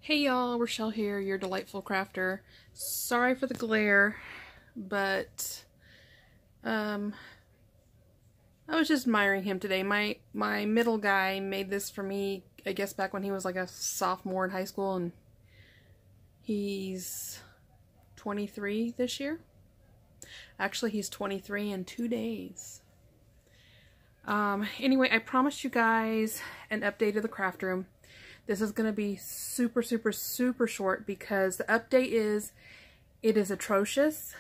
Hey y'all, Rochelle here, your delightful crafter. Sorry for the glare, but I was just admiring him today. My middle guy made this for me, I guess back when he was like a sophomore in high school, and he's 23 this year. Actually, he's 23 in 2 days. Anyway, I promised you guys an update of the craft room. This is going to be super short because the update is, it is atrocious.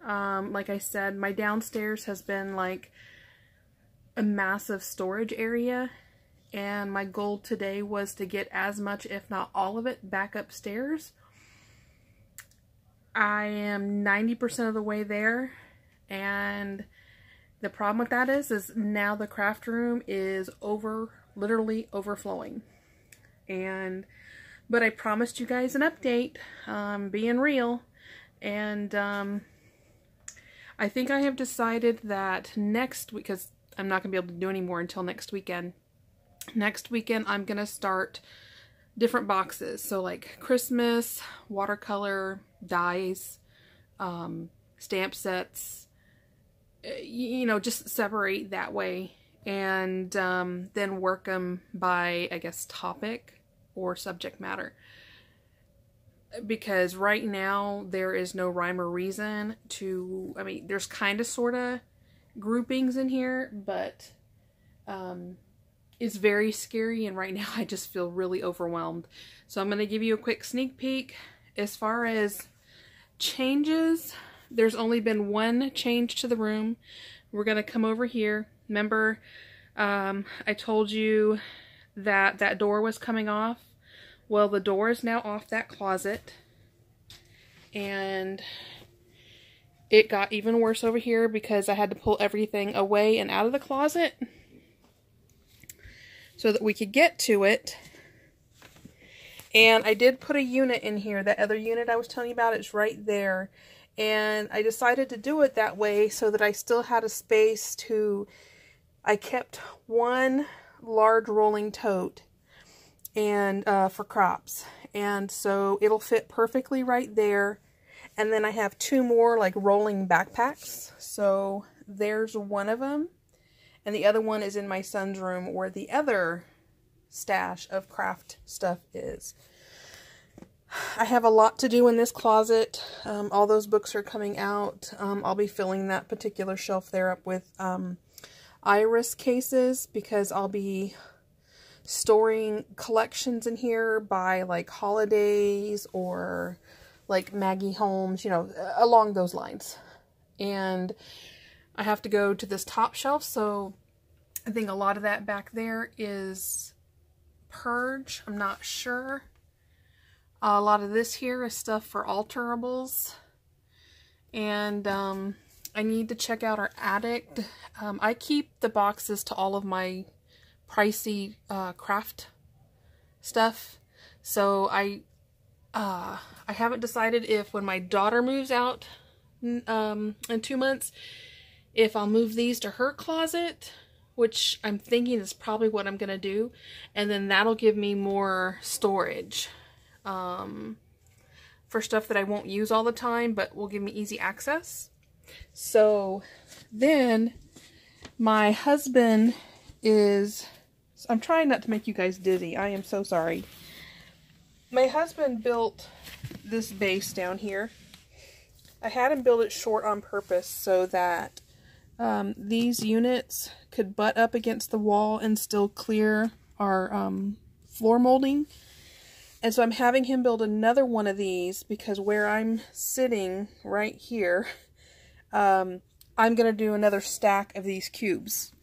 Like I said, my downstairs has been like a massive storage area, and my goal today was to get as much, if not all of it, back upstairs. I am 90% of the way there, and the problem with that is now the craft room is literally overflowing. But I promised you guys an update, being real, and I think I have decided that next week, because I'm not going to be able to do any more until next weekend. Next weekend I'm going to start different boxes, so like Christmas, watercolor, dies, stamp sets, you know, just separate that way. And then work them by, I guess, topic or subject matter. Because right now there is no rhyme or reason to, I mean, there's kind of sort of groupings in here, but it's very scary, and right now I just feel really overwhelmed. So I'm going to give you a quick sneak peek. As far as changes, there's only been one change to the room. We're going to come over here. Remember, I told you that that door was coming off. Well, the door is now off that closet, and it got even worse over here because I had to pull everything away and out of the closet so that we could get to it. And I did put a unit in here. That other unit I was telling you about, it's right there. And I decided to do it that way so that I still had a space to... I kept one large rolling tote and for crops, and so it'll fit perfectly right there. And then I have two more like rolling backpacks, so there's one of them, and the other one is in my son's room where the other stash of craft stuff is. I have a lot to do in this closet. All those books are coming out. I'll be filling that particular shelf there up with iris cases, because I'll be storing collections in here by like holidays or like Maggie Holmes, you know, along those lines. And I have to go to this top shelf, so I think a lot of that back there is Purge. I'm not sure. A lot of this here is stuff for alterables, and I need to check out our attic. I keep the boxes to all of my pricey craft stuff, so I haven't decided if when my daughter moves out in 2 months, if I'll move these to her closet, which I'm thinking is probably what I'm gonna do, and then that'll give me more storage for stuff that I won't use all the time, but will give me easy access. So then my husband is, I'm trying not to make you guys dizzy. I am so sorry. My husband built this base down here. I had him build it short on purpose so that these units could butt up against the wall and still clear our floor molding. And so I'm having him build another one of these because where I'm sitting right here, I'm going to do another stack of these cubes.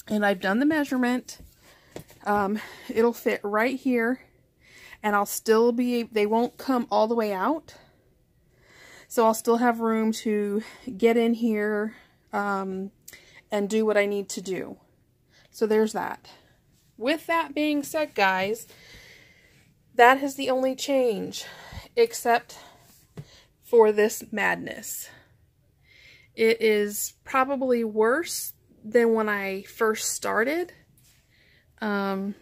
And I've done the measurement. It'll fit right here, and I'll still be, they won't come all the way out. So I'll still have room to get in here and do what I need to do. So there's that. With that being said, guys, that is the only change, except for this madness. It is probably worse than when I first started. Let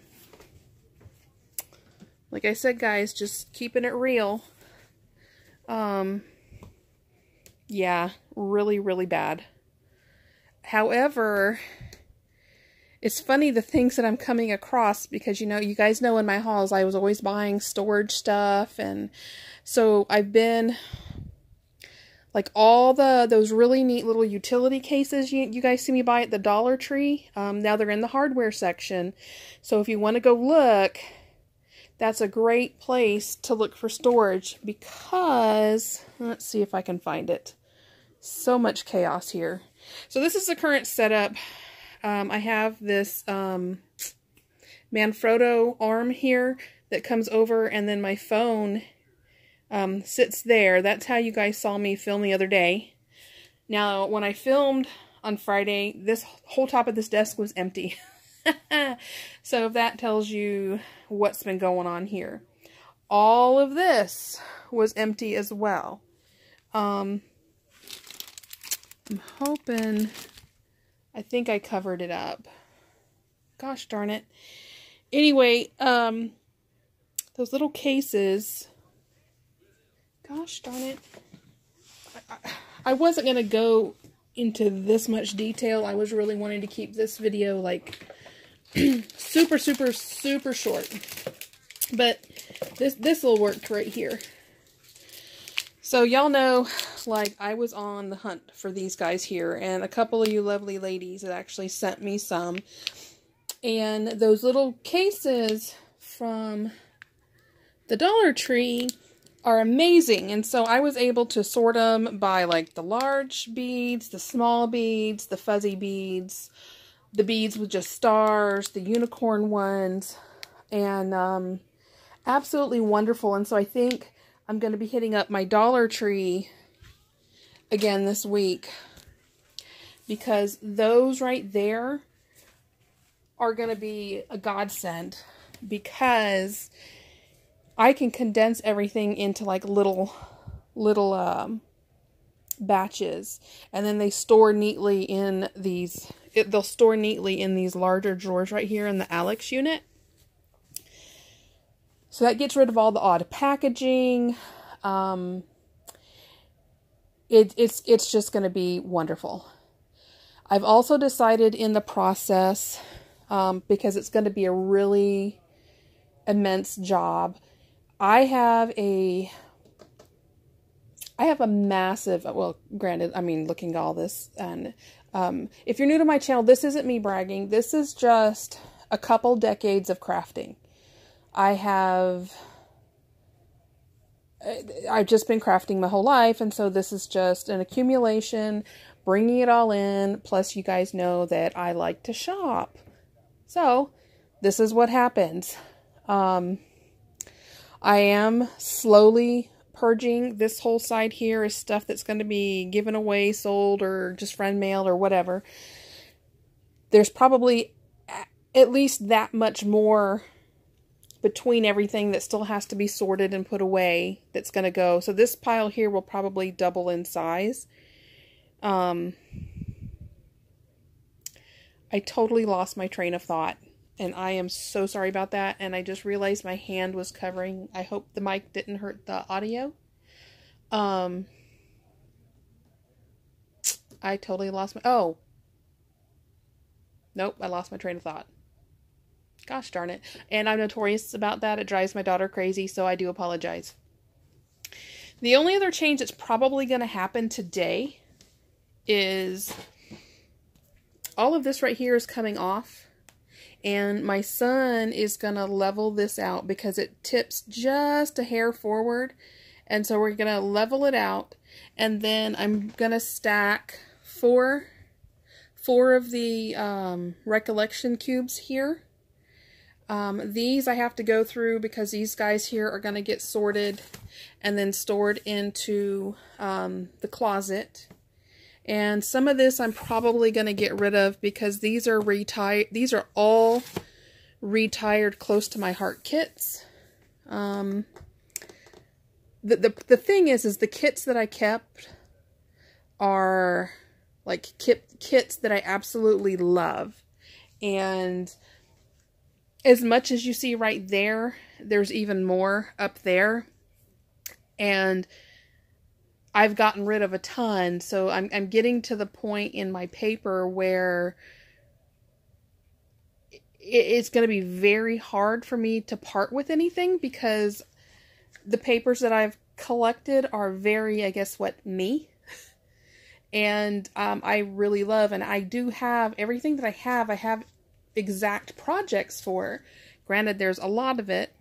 Like I said, guys, just keeping it real. Yeah, really, really bad. However, it's funny the things that I'm coming across because, you know, you guys know in my hauls I was always buying storage stuff, and so I've been like all those really neat little utility cases you guys see me buy at the Dollar Tree. Now they're in the hardware section, so if you want to go look, that's a great place to look for storage because, let's see if I can find it. So much chaos here. So this is the current setup. I have this Manfrotto arm here that comes over, and then my phone sits there. That's how you guys saw me film the other day. Now, when I filmed on Friday, this whole top of this desk was empty. So that tells you what's been going on here. All of this was empty as well. I'm hoping, I think I covered it up. Gosh darn it. Anyway, those little cases, gosh darn it. I wasn't going to go into this much detail. I was really wanting to keep this video like super short. But this will work right here. So y'all know, like, I was on the hunt for these guys here, and a couple of you lovely ladies had actually sent me some. And those little cases from the Dollar Tree are amazing. And so I was able to sort them by, like, the large beads, the small beads, the fuzzy beads, the beads with just stars, the unicorn ones, and absolutely wonderful. And so I think I'm going to be hitting up my Dollar Tree again this week, because those right there are going to be a godsend, because I can condense everything into like little batches, and then they store neatly in these, they'll store neatly in these larger drawers right here in the Alex unit. So that gets rid of all the odd packaging. It's just going to be wonderful. I've also decided in the process, because it's going to be a really immense job, I have a massive, well, granted, I mean, looking at all this, and if you're new to my channel, this isn't me bragging. This is just a couple decades of crafting. I've just been crafting my whole life, and so this is just an accumulation, bringing it all in, plus you guys know that I like to shop. So, this is what happens. I am slowly purging. This whole side here is stuff that's going to be given away, sold, or just friend mailed, or whatever. There's probably at least that much more between everything that still has to be sorted and put away that's going to go. So this pile here will probably double in size. I totally lost my train of thought, and I am so sorry about that. And I just realized my hand was covering. I hope the mic didn't hurt the audio. I totally lost my, oh. Nope, I lost my train of thought. Gosh darn it. And I'm notorious about that. It drives my daughter crazy, so I do apologize. The only other change that's probably going to happen today is all of this right here is coming off. And my son is going to level this out because it tips just a hair forward. And so we're going to level it out. And then I'm going to stack four of the recollection cubes here. These I have to go through because these guys here are going to get sorted and then stored into the closet. And some of this I'm probably going to get rid of because these are retired. These are all retired close to my heart kits. The thing is the kits that I kept are like kits that I absolutely love. And as much as you see right there, there's even more up there. And I've gotten rid of a ton, so I'm getting to the point in my paper where it's going to be very hard for me to part with anything, because the papers that I've collected are very, I guess, me. And I really love, and I do have everything that I have exact projects for. Granted, there's a lot of it,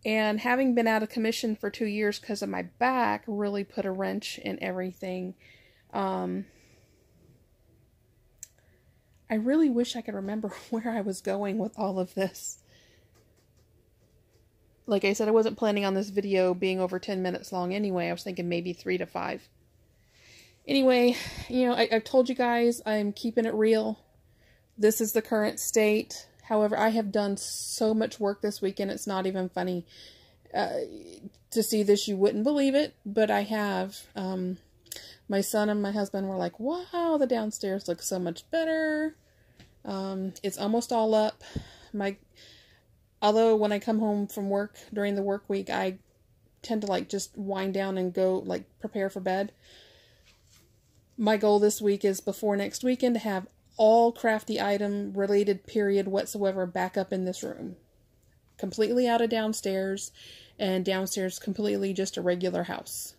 and having been out of commission for 2 years because of my back really put a wrench in everything. I really wish I could remember where I was going with all of this. Like I said, I wasn't planning on this video being over 10 minutes long anyway. I was thinking maybe 3 to 5. Anyway, you know, I've told you guys I'm keeping it real. This is the current state. However, I have done so much work this weekend, it's not even funny. To see this, you wouldn't believe it, but I have. My son and my husband were like, wow, the downstairs looks so much better. It's almost all up. Although when I come home from work during the work week, I tend to like just wind down and go like prepare for bed. My goal this week is before next weekend to have all crafty item related period whatsoever back up in this room. Completely out of downstairs, and downstairs completely just a regular house.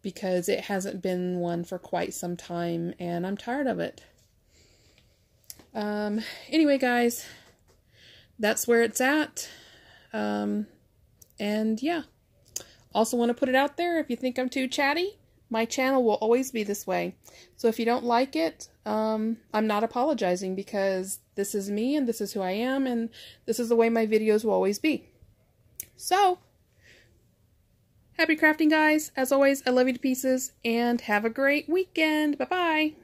Because it hasn't been one for quite some time, and I'm tired of it. Anyway, guys, that's where it's at. And yeah. Also want to put it out there, if you think I'm too chatty, my channel will always be this way. So if you don't like it, I'm not apologizing, because this is me and this is who I am, and this is the way my videos will always be. So, happy crafting, guys. As always, I love you to pieces, and have a great weekend. Bye-bye.